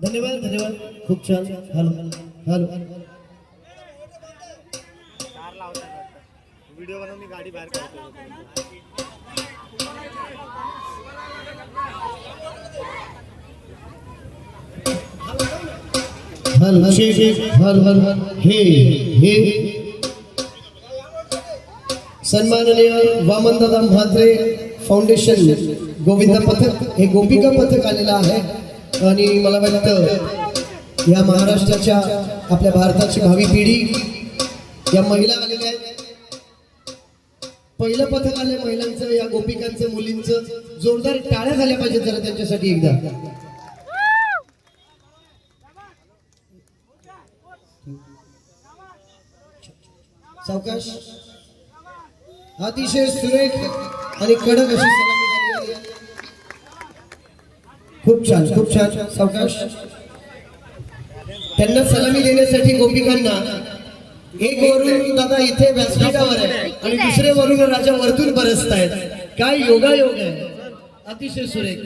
धन्यवाद धन्यवाद खूप छान. हॅलो हॅलो व्हिडिओ बनवून मी गाडी बाहेर काढतो. हॅलो हॅलो हे हे सन्माननीय वामनदादा म्हात्रे फाउंडेशन गोविंद पथक हे गोपिका पथक आलेलं आहे. आणि मला वाटतं या महाराष्ट्राच्या आपल्या भारताची भावी पिढी या महिला आलेल्या आहेत. पहिलं पथक आलं महिलांचं, या गोपिकांचं, मुलींचं. जोरदार टाळ्या झाल्या पाहिजेत जरा त्यांच्यासाठी एकदा. सावकाश. अतिशय सुरेख आणि कडक अशी सलामी झाली आहे. खूप छान खूप छान. सावकाश. त्यांना सलामी देण्यासाठी गोपिकांना एक वरून दादा इथे व्यासपीठावर आहे आणि दुसरे वरून राजा वरतून बरसतायत. काय योगायोग आहे. अतिशय सुरेख.